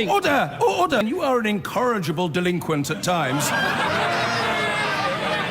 Order! Order! You are an incorrigible delinquent at times.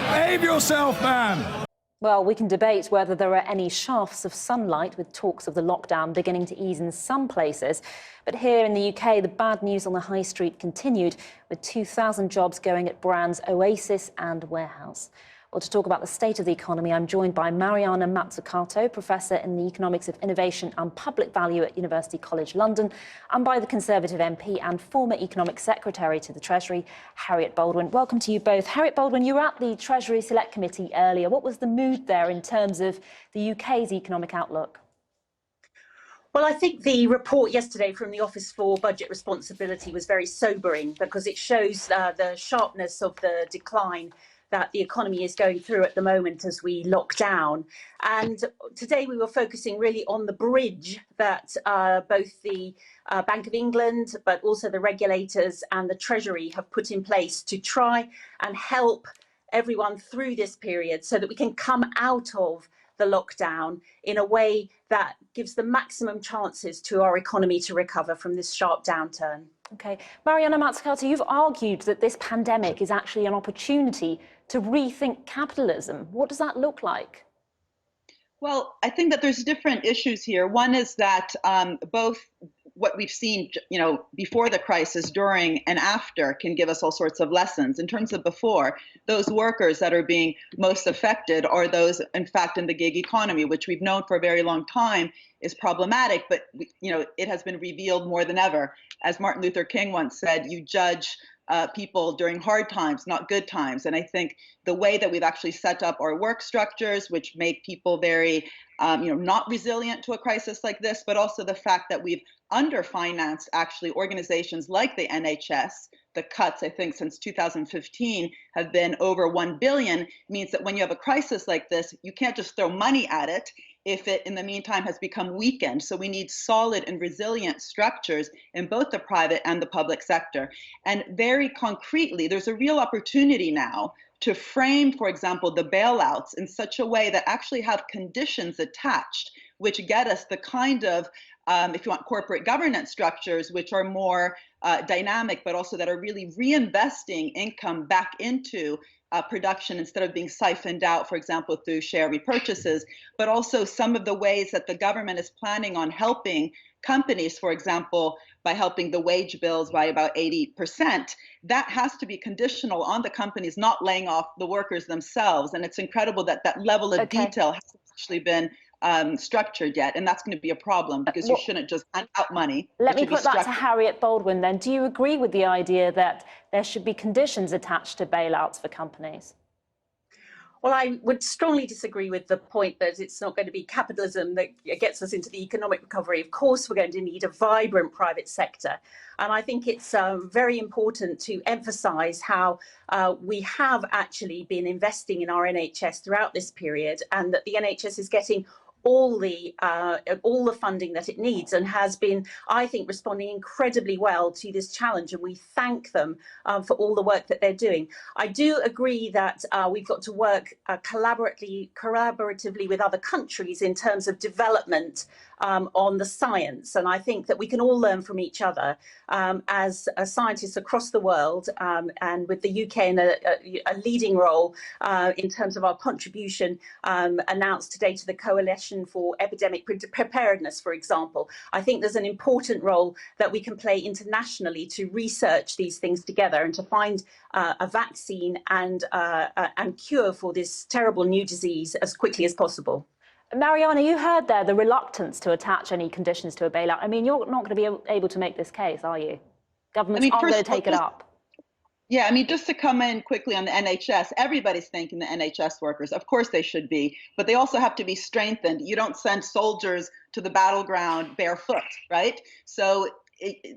Behave yourself, man! Well, we can debate whether there are any shafts of sunlight with talks of the lockdown beginning to ease in some places. But here in the UK, the bad news on the high street continued, with 2,000 jobs going at brands Oasis and Warehouse. Well, to talk about the state of the economy, I'm joined by Mariana Mazzucato, Professor in the Economics of Innovation and Public Value at University College London, and by the Conservative MP and former Economic Secretary to the Treasury, Harriet Baldwin. Welcome to you both. Harriet Baldwin, you were at the Treasury Select Committee earlier. What was the mood there in terms of the UK's economic outlook? Well, I think the report yesterday from the Office for Budget Responsibility was very sobering because it shows the sharpness of the decline that the economy is going through at the moment as we lock down. And today we were focusing really on the bridge that both the Bank of England, but also the regulators and the Treasury have put in place to try and help everyone through this period so that we can come out of the lockdown in a way that gives the maximum chances to our economy to recover from this sharp downturn. OK. Mariana Mazzucato, you've argued that this pandemic is actually an opportunity to rethink capitalism. What does that look like? Well, I think that there's different issues here. One is that both what we've seen, before the crisis, during and after can give us all sorts of lessons. In terms of before, those workers that are being most affected are those, in fact, in the gig economy, which we've known for a very long time is problematic, but it has been revealed more than ever. As Martin Luther King once said, you judge people during hard times, not good times. And I think the way that we've actually set up our work structures, which make people very, not resilient to a crisis like this, but also the fact that we've underfinanced actually organizations like the NHS. The cuts, I think, since 2015 have been over 1 billion, means that when you have a crisis like this, you can't just throw money at it if it, in the meantime, has become weakened. So we need solid and resilient structures in both the private and the public sector. And very concretely, there's a real opportunity now to frame, for example, the bailouts in such a way that actually have conditions attached, which get us the kind of, if you want, corporate governance structures, which are more dynamic, but also that are really reinvesting income back into production instead of being siphoned out, for example, through share repurchases, but also some of the ways that the government is planning on helping companies, for example, by helping the wage bills by about 80%, that has to be conditional on the companies not laying off the workers themselves. And it's incredible that that level of detail hasn't actually been structured yet, and that's going to be a problem because you shouldn't just hand out money. Let me put that to Harriet Baldwin then. Do you agree with the idea that there should be conditions attached to bailouts for companies? Well, I would strongly disagree with the point that it's not going to be capitalism that gets us into the economic recovery. Of course, we're going to need a vibrant private sector. And I think it's very important to emphasise how we have actually been investing in our NHS throughout this period, and that the NHS is getting all the funding that it needs and has been, I think, responding incredibly well to this challenge, and we thank them for all the work that they're doing. I do agree that we've got to work collaboratively with other countries in terms of development on the science, and I think that we can all learn from each other as scientists across the world, and with the UK in a leading role in terms of our contribution announced today to the Coalition for Epidemic Preparedness, for example. I think there's an important role that we can play internationally to research these things together and to find a vaccine and cure for this terrible new disease as quickly as possible. Mariana, you heard there the reluctance to attach any conditions to a bailout. I mean, you're not going to be able to make this case, are you? Governments aren't going to take it up. Yeah, I mean, just to come in quickly on the NHS, everybody's thanking the NHS workers. Of course they should be, but they also have to be strengthened. You don't send soldiers to the battleground barefoot, right? So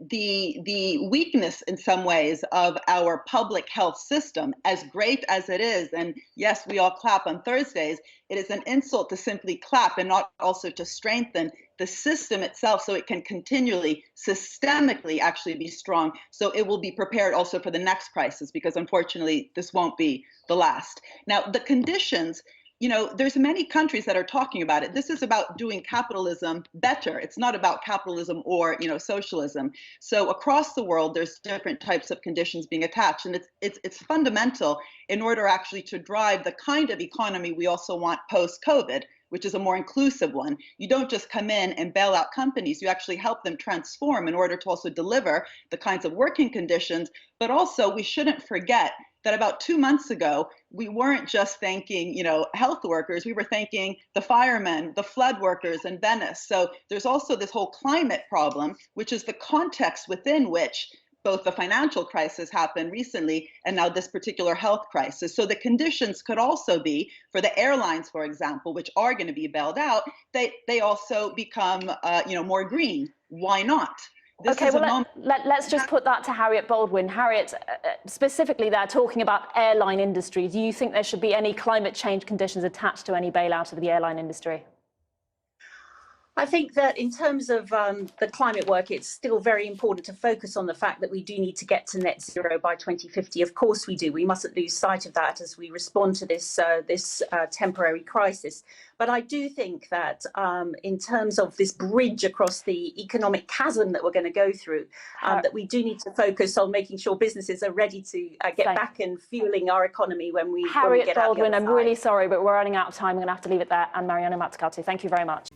the weakness in some ways of our public health system, as great as it is, and yes, we all clap on Thursdays, it is an insult to simply clap and not also to strengthen the system itself so it can continually, systemically actually be strong. So it will be prepared also for the next crisis, because unfortunately this won't be the last. Now, the conditions there's many countries that are talking about it. This is about doing capitalism better. It's not about capitalism or, socialism. So across the world, there's different types of conditions being attached, and it's fundamental in order actually to drive the kind of economy we also want post-COVID, which is a more inclusive one. You don't just come in and bail out companies, you actually help them transform in order to also deliver the kinds of working conditions. But also, we shouldn't forget that about 2 months ago, we weren't just thanking, health workers, we were thanking the firemen, the flood workers in Venice. So there's also this whole climate problem, which is the context within which both the financial crisis happened recently and now this particular health crisis. So the conditions could also be for the airlines, for example, which are going to be bailed out, they also become, more green. Why not? Okay, well, let's just put that to Harriet Baldwin. Harriet, specifically there, talking about airline industry, do you think there should be any climate change conditions attached to any bailout of the airline industry? I think that in terms of the climate work, it's still very important to focus on the fact that we do need to get to net zero by 2050. Of course we do. We mustn't lose sight of that as we respond to this temporary crisis. But I do think that in terms of this bridge across the economic chasm that we're going to go through, that we do need to focus on making sure businesses are ready to get back and fueling our economy when we get out the other side. Harriet Baldwin, I'm really sorry, but we're running out of time. I'm going to have to leave it there. And Mariana Mazzucato, thank you very much.